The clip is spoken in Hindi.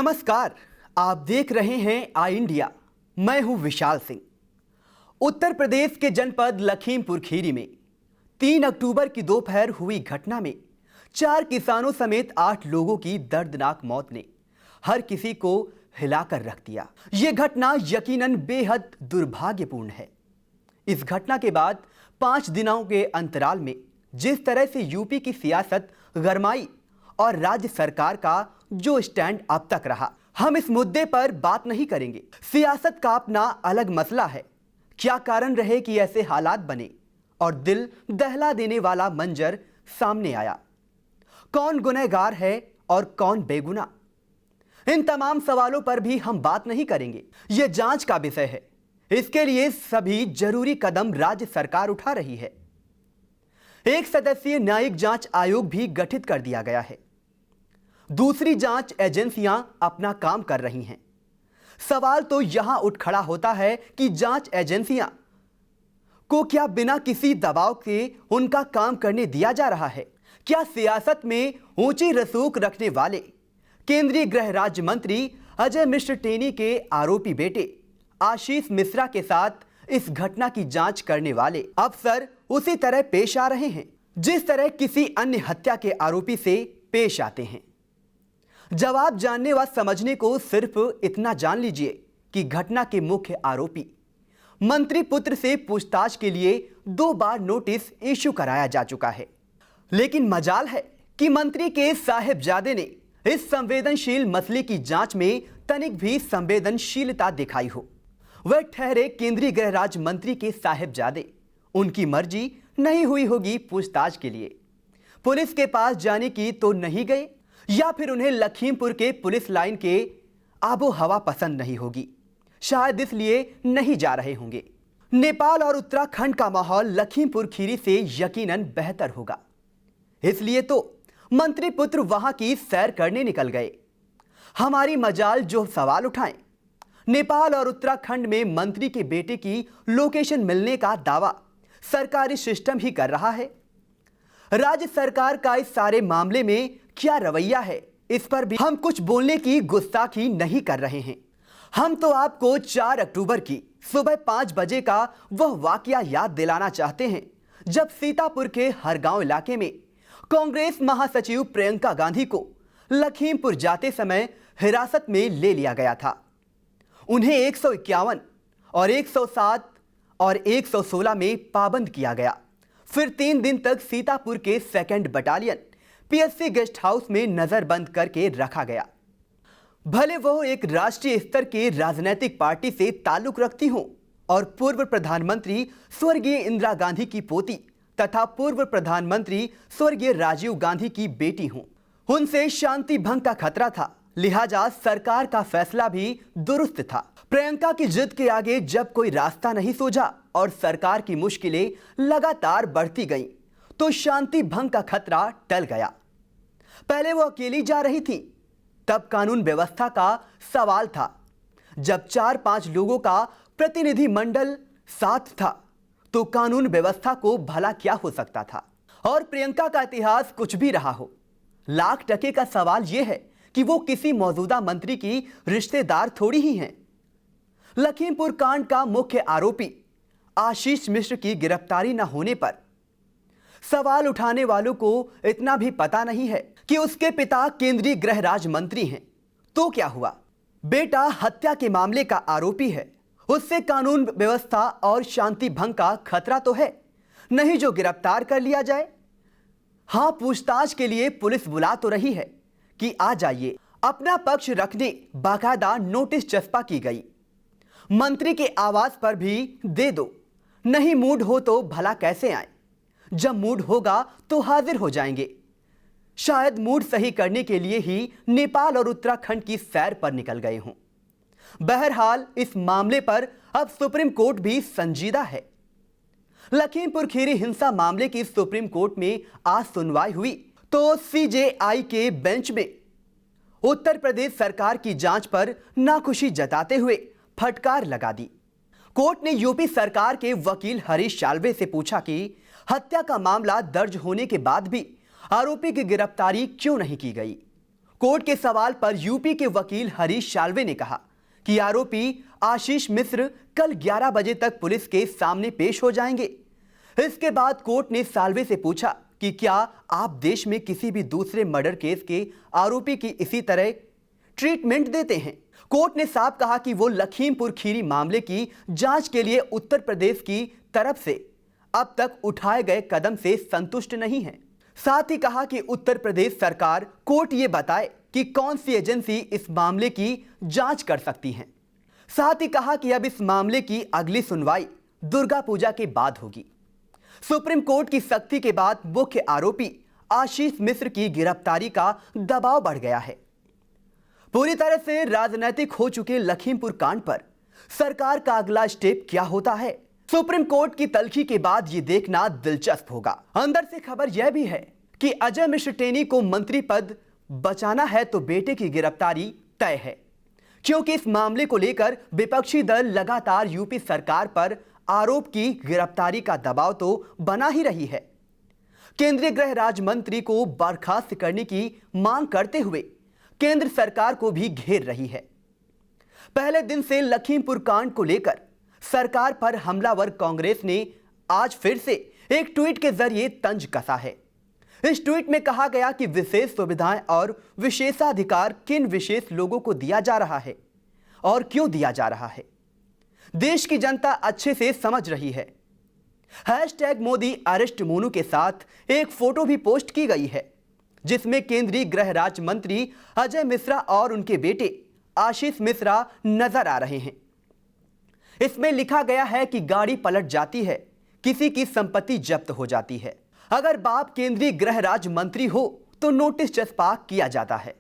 नमस्कार, आप देख रहे हैं आई इंडिया। मैं हूं विशाल सिंह। उत्तर प्रदेश के जनपद लखीमपुर खीरी में 3 अक्टूबर की दोपहर हुई घटना में 4 किसानों समेत 8 लोगों की दर्दनाक मौत ने हर किसी को हिलाकर रख दिया। यह घटना यकीनन बेहद दुर्भाग्यपूर्ण है। इस घटना के बाद 5 दिनों के अंतराल में जिस तरह से यूपी की सियासत गरमाई और राज्य सरकार का जो स्टैंड अब तक रहा, हम इस मुद्दे पर बात नहीं करेंगे। सियासत का अपना अलग मसला है। क्या कारण रहे कि ऐसे हालात बने और दिल दहला देने वाला मंजर सामने आया? कौन गुनहगार है और कौन बेगुनाह? इन तमाम सवालों पर भी हम बात नहीं करेंगे। यह जांच का विषय है। इसके लिए सभी जरूरी कदम राज्य सरकार उठा रही है। एक सदस्यीय न्यायिक जांच आयोग भी गठित कर दिया गया है। दूसरी जांच एजेंसियां अपना काम कर रही हैं। सवाल तो यहां उठ खड़ा होता है कि जांच एजेंसियां को क्या बिना किसी दबाव के उनका काम करने दिया जा रहा है? क्या सियासत में ऊंची रसूख रखने वाले केंद्रीय गृह राज्य मंत्री अजय मिश्र टेनी के आरोपी बेटे आशीष मिश्रा के साथ इस घटना की जांच करने वाले अफसर उसी तरह पेश आ रहे हैं जिस तरह किसी अन्य हत्या के आरोपी से पेश आते हैं? जवाब जानने व समझने को सिर्फ इतना जान लीजिए कि घटना के मुख्य आरोपी मंत्री पुत्र से पूछताछ के लिए 2 बार नोटिस इश्यू कराया जा चुका है। लेकिन मजाल है कि मंत्री के साहिबजादे ने इस संवेदनशील मसले की जांच में तनिक भी संवेदनशीलता दिखाई हो। वह ठहरे केंद्रीय गृह राज्य मंत्री के साहिबजादे, उनकी मर्जी नहीं हुई होगी पूछताछ के लिए। पुलिस के पास जाने की तो नहीं गए, या फिर उन्हें लखीमपुर के पुलिस लाइन के आबो हवा पसंद नहीं होगी, शायद इसलिए नहीं जा रहे होंगे। नेपाल और उत्तराखंड का माहौल लखीमपुर खीरी से यकीनन बेहतर होगा, इसलिए तो मंत्री पुत्र वहां की सैर करने निकल गए। हमारी मजाल जो सवाल उठाएं, नेपाल और उत्तराखंड में मंत्री के बेटे की लोकेशन मिलने का दावा सरकारी सिस्टम ही कर रहा है। राज्य सरकार का इस सारे मामले में क्या रवैया है, इस पर भी हम कुछ बोलने की गुस्ताखी नहीं कर रहे हैं। हम तो आपको 4 अक्टूबर की सुबह 5 बजे का वह वाकया याद दिलाना चाहते हैं जब सीतापुर के हरगांव इलाके में कांग्रेस महासचिव प्रियंका गांधी को लखीमपुर जाते समय हिरासत में ले लिया गया था। उन्हें 151 और 107 और 116 में पाबंद किया गया। फिर 3 दिन तक सीतापुर के 2nd battalion PSC guest house में नजरबंद करके रखा गया। भले वो एक राष्ट्रीय स्तर के राजनीतिक पार्टी से ताल्लुक रखती हों और पूर्व प्रधानमंत्री स्वर्गीय इंदिरा गांधी की पोती तथा पूर्व प्रधानमंत्री स्वर्गीय राजीव गांधी की बेटी हों, उनसे शांति भंग का खतरा था। लिहाजा सरकार का फैसला भी दुरुस्त था। प्रियंका की जिद के आगे जब कोई रास्ता नहीं सूझा और सरकार की मुश्किलें लगातार बढ़ती गईं, तो शांति भंग का खतरा टल गया। पहले वो अकेली जा रही थी, तब कानून व्यवस्था का सवाल था। जब 4-5 लोगों का प्रतिनिधि मंडल साथ था, तो कानून व्यवस्था को भला क्या हो सकता था? और प्रियंका का इतिहास कुछ भी रहा हो, लाख टके का सवाल यह है कि वो किसी मौजूदा मंत्री की रिश्तेदार थोड़ी ही हैं। लखीमपुर कांड का मुख्य आरोपी आशीष मिश्र की गिरफ्तारी न होने पर सवाल उठाने वालों को इतना भी पता नहीं है कि उसके पिता केंद्रीय गृह राज्य मंत्री हैं। तो क्या हुआ? बेटा हत्या के मामले का आरोपी है, उससे कानून व्यवस्था और शांति भंग का खतरा तो है नहीं जो गिरफ्तार कर लिया जाए। हां, पूछताछ के लिए पुलिस बुला तो रही है कि आ जाइए, अपना पक्ष रखने बाकायदा नोटिस चस्पा की गई। मंत्री के आवास पर भी दे दो, नहीं मूड हो तो भला कैसे आए? जब मूड होगा तो हाजिर हो जाएंगे। शायद मूड सही करने के लिए ही नेपाल और उत्तराखंड की सैर पर निकल गए हों। बहरहाल इस मामले पर अब सुप्रीम कोर्ट भी संजीदा है। लखीमपुर खीरी हिंसा मामले की सुप्रीम कोर्ट में आज सुनवाई हुई तो सीजेआई के बेंच में उत्तर प्रदेश सरकार की जांच पर नाखुशी जताते हुए फटकार लगा दी। कोर्ट ने यूपी सरकार के वकील हरीश साल्वे से पूछा कि हत्या का मामला दर्ज होने के बाद भी आरोपी की गिरफ्तारी क्यों नहीं की गई। कोर्ट के सवाल पर यूपी के वकील हरीश साल्वे ने कहा कि आरोपी आशीष मिश्र कल 11 बजे तक पुलिस के सामने पेश हो जाएंगे। इसके बाद कोर्ट ने साल्वे से पूछा कि क्या आप देश में किसी भी दूसरे मर्डर केस के आरोपी की इसी तरह ट्रीटमेंट देते हैं? कोर्ट ने साफ कहा कि वो लखीमपुर खीरी मामले की जांच के लिए उत्तर प्रदेश की तरफ से अब तक उठाए गए कदम से संतुष्ट नहीं है। साथ ही कहा कि उत्तर प्रदेश सरकार कोर्ट ये बताए कि कौन सी एजेंसी इस मामले की जांच कर सकती है। साथ ही कहा कि अब इस मामले की अगली सुनवाई दुर्गा पूजा के बाद होगी। सुप्रीम कोर्ट की सख्ती के बाद मुख्य आरोपी आशीष मिश्र की गिरफ्तारी का दबाव बढ़ गया है। पूरी तरह से राजनीतिक हो चुके लखीमपुर कांड पर सरकार का अगला स्टेप क्या होता है, सुप्रीम कोर्ट की तल्खी के बाद यह देखना दिलचस्प होगा। अंदर से खबर यह भी है कि अजय मिश्र टेनी को मंत्री पद बचाना है तो बेटे की गिरफ्तारी तय है, क्योंकि इस मामले को लेकर विपक्षी दल लगातार यूपी सरकार पर आरोप की गिरफ्तारी का दबाव तो बना ही रही है। केंद्रीय गृह राज्य मंत्री को बर्खास्त करने की मांग करते हुए केंद्र सरकार को भी घेर रही है। पहले दिन से लखीमपुर कांड को लेकर सरकार पर हमलावर कांग्रेस ने आज फिर से एक ट्वीट के जरिए तंज कसा है। इस ट्वीट में कहा गया कि विशेष सुविधाएं और विशेषाधिकार किन विशेष लोगों को दिया जा रहा है और क्यों दिया जा रहा है, देश की जनता अच्छे से समझ रही है। #मोदी अरेस्ट मोनू के साथ एक फोटो भी पोस्ट की गई है, जिसमें केंद्रीय गृह राज्य मंत्री अजय मिश्रा और उनके बेटे आशीष मिश्रा नजर आ रहे हैं। इसमें लिखा गया है कि गाड़ी पलट जाती है, किसी की संपत्ति जब्त हो जाती है। अगर बाप केंद्रीय गृह राज्य मंत्री हो तो नोटिस चस्पा किया जाता है।